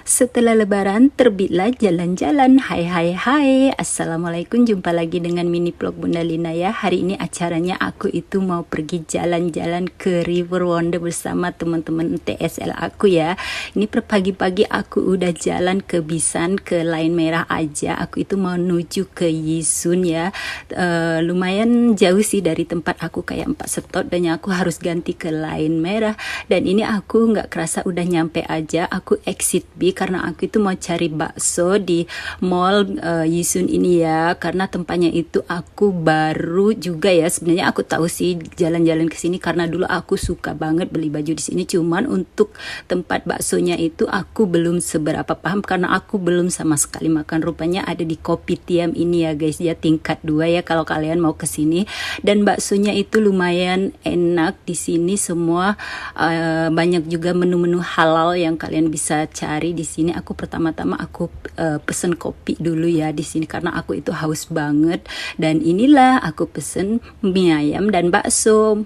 Setelah lebaran, terbitlah jalan-jalan. Hai hai hai, Assalamualaikum, jumpa lagi dengan mini vlog Bunda Lina ya. Hari ini acaranya aku itu mau pergi jalan-jalan ke River Wonder bersama teman-teman TSL aku ya. Ini per pagi-pagi aku udah jalan ke Bisan, ke Line Merah aja. Aku itu mau menuju ke Yisun ya. Lumayan jauh sih dari tempat aku, kayak 4 stop, dan aku harus ganti ke Line Merah. Dan ini aku nggak kerasa udah nyampe aja. Aku exit B karena aku itu mau cari bakso di mall Yisun ini ya, karena tempatnya itu aku baru juga ya. Sebenarnya aku tahu sih jalan-jalan ke sini karena dulu aku suka banget beli baju di sini, cuman untuk tempat baksonya itu aku belum seberapa paham karena aku belum sama sekali makan. Rupanya ada di Kopitiam ini ya guys ya, tingkat 2 ya kalau kalian mau ke sini. Dan baksonya itu lumayan enak di sini semua, banyak juga menu-menu halal yang kalian bisa cari di sini. Aku pertama-tama aku pesen kopi dulu ya di sini karena aku itu haus banget. Dan inilah aku pesen mie ayam dan bakso.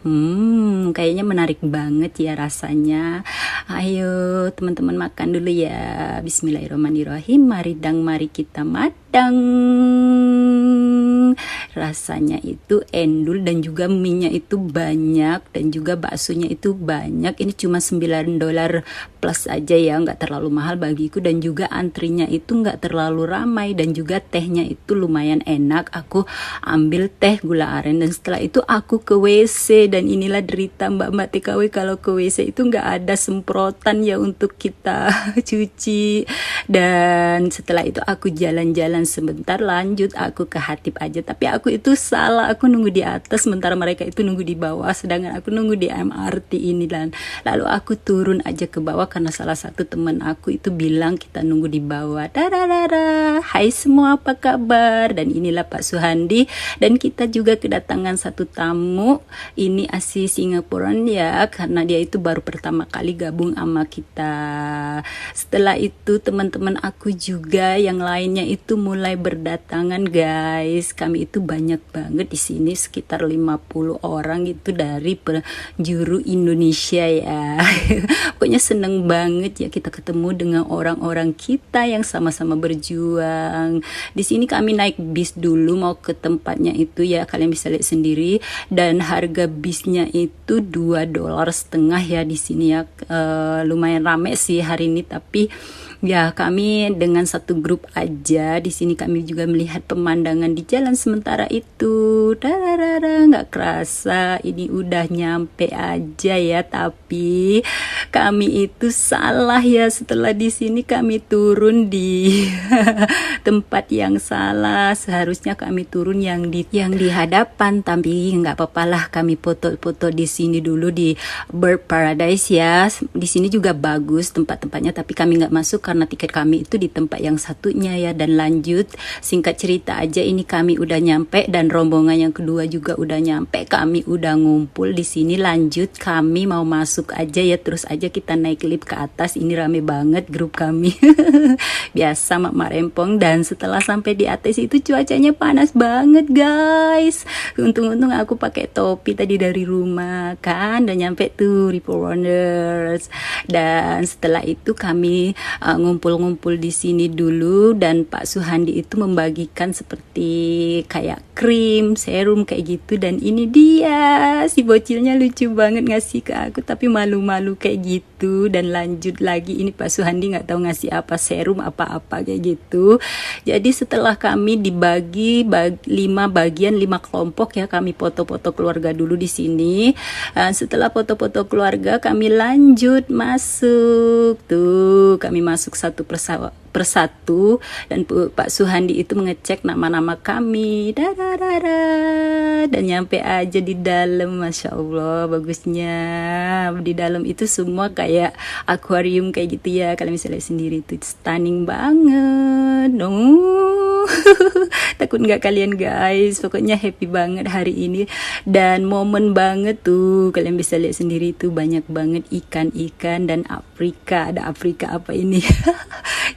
Kayaknya menarik banget ya rasanya. Ayo teman-teman makan dulu ya. Bismillahirrahmanirrahim. Mari kita madang. Rasanya itu endul dan juga minyak itu banyak dan juga baksonya itu banyak. Ini cuma $9 plus aja ya, nggak terlalu mahal bagiku, dan juga antrinya itu nggak terlalu ramai, dan juga tehnya itu lumayan enak. Aku ambil teh gula aren dan setelah itu aku ke WC, dan inilah derita mbak-mbak TKW kalau ke WC itu nggak ada semprotan ya untuk kita cuci. Dan setelah itu aku jalan-jalan sebentar, lanjut aku ke Hatip aja, tapi aku itu salah, aku nunggu di atas sementara mereka itu nunggu di bawah, sedangkan aku nunggu di MRT ini. Dan lalu aku turun aja ke bawah karena salah satu teman aku itu bilang kita nunggu di bawah. Dararara, hai semua, apa kabar? Dan inilah Pak Suhandi, dan kita juga kedatangan satu tamu. Ini asli Singaporean ya, karena dia itu baru pertama kali gabung sama kita. Setelah itu teman-teman aku juga yang lainnya itu mulai berdatangan guys. Kami itu banyak banget di sini, sekitar 50 orang itu dari penjuru Indonesia ya. Pokoknya seneng banget ya kita ketemu dengan orang-orang kita yang sama-sama berjuang. Di sini kami naik bis dulu mau ke tempatnya itu ya, kalian bisa lihat sendiri. Dan harga bisnya itu $2,5 ya di sini ya. Lumayan rame sih hari ini, tapi ya kami dengan satu grup aja. Di sini kami juga melihat pemandangan di jalan sementara itu. Dararara, nggak kerasa ini udah nyampe aja ya, tapi kami itu salah ya. Setelah di sini kami turun di tempat yang salah. Seharusnya kami turun yang di hadapan, tapi nggak apa-apa lah, kami foto-foto di sini dulu di Bird Paradise ya. Di sini juga bagus tempat-tempatnya, tapi kami nggak masuk karena tiket kami itu di tempat yang satunya ya. Dan lanjut, singkat cerita aja, ini kami udah nyampe dan rombongan yang kedua juga udah nyampe. Kami udah ngumpul di sini. Lanjut, kami mau masuk aja ya, terus aja kita naik lift ke atas. Ini rame banget grup kami. Biasa mak rempong. Dan setelah sampai di atas itu cuacanya panas banget guys. Untung-untung aku pakai topi tadi dari rumah kan, dan nyampe tuh River Wonders. Dan setelah itu kami ngumpul-ngumpul di sini dulu, dan Pak Suhandi itu membagikan seperti kayak krim, serum kayak gitu. Dan ini dia si bocilnya lucu banget ngasih ke aku, tapi malu-malu kayak gitu. Dan lanjut lagi, ini Pak Suhandi nggak tahu ngasih apa, serum apa-apa kayak gitu. Jadi setelah kami dibagi 5 bagian, 5 kelompok ya, kami foto-foto keluarga dulu di sini. Setelah foto-foto keluarga kami lanjut masuk tuh, kami masuk satu persatu, dan Pak Suhandi itu mengecek nama-nama kami. Dan nyampe aja di dalam, Masya Allah bagusnya. Di dalam itu semua kayak akuarium kayak gitu ya, kalian bisa lihat sendiri, itu stunning banget. Takut nggak kalian guys, pokoknya happy banget hari ini dan momen banget tuh, kalian bisa lihat sendiri tuh banyak banget ikan-ikan dan Afrika. Ada Afrika apa ini?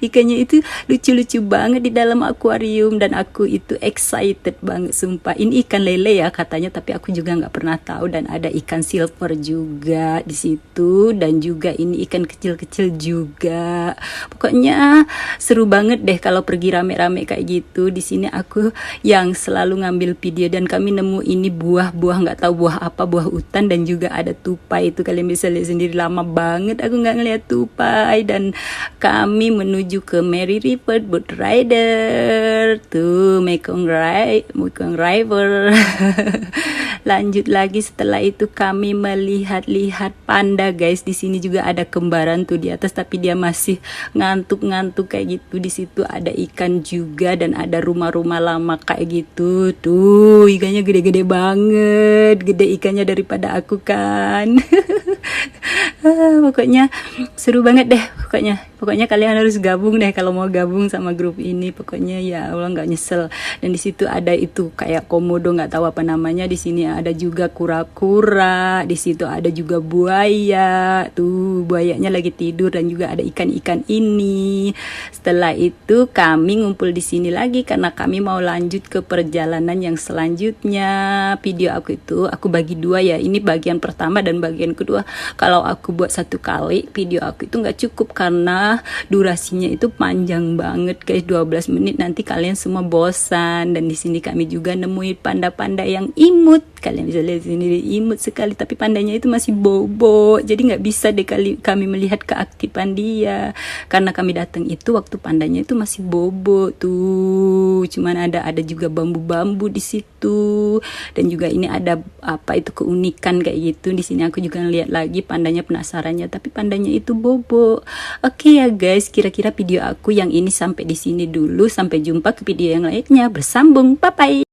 Ikannya itu lucu-lucu banget di dalam akuarium dan aku itu excited banget sumpah. Ini ikan lele ya katanya, tapi aku juga nggak pernah tahu. Dan ada ikan silver juga di situ dan juga ini ikan kecil-kecil juga. Pokoknya seru banget deh kalau pergi rame-rame kayak gitu. Di sini aku yang selalu ngambil video dan kami nemu ini buah-buah nggak tahu buah apa, buah hutan dan juga ada tupai. Itu kalian bisa lihat sendiri, lama banget aku nggak ngeliat tupai. Dan kami menuju ke Mary River Boat Rider tuh, Mekong River. Lanjut lagi setelah itu kami melihat-lihat panda guys. Di sini juga ada kembaran tuh di atas tapi dia masih ngantuk-ngantuk kayak gitu. Di situ ada ikan juga dan ada rumah-rumah lama kayak gitu. Tuh ikannya gede-gede banget, gede ikannya daripada aku kan. Pokoknya seru banget deh. Pokoknya kalian harus gabung deh kalau mau gabung sama grup ini. Pokoknya ya Allah nggak nyesel. Dan di situ ada itu kayak komodo nggak tahu apa namanya. Di sini ada juga kura-kura. Di situ ada juga buaya. Tuh buayanya lagi tidur dan juga ada ikan-ikan ini. Setelah itu kami ngumpul di sini lagi karena kami mau lanjut ke perjalanan yang selanjutnya. Video aku itu aku bagi dua ya. Ini bagian pertama dan bagian kedua. Kalau aku buat satu kali video aku itu nggak cukup karena durasinya itu panjang banget guys, 12 menit nanti kalian semua bosan. Dan di sini kami juga nemuin panda-panda yang imut, kalian bisa lihat sendiri imut sekali, tapi pandanya itu masih bobo jadi nggak bisa deh kami melihat keaktifan dia karena kami datang itu waktu pandanya itu masih bobo tuh. Cuman ada juga bambu-bambu di situ dan juga ini ada apa itu keunikan kayak gitu. Di sini aku juga ngeliat lagi pandanya, penasarannya tapi pandanya itu bobo. Oke ya guys, kira-kira video aku yang ini sampai di sini dulu. Sampai jumpa ke video yang lainnya. Bersambung, bye bye.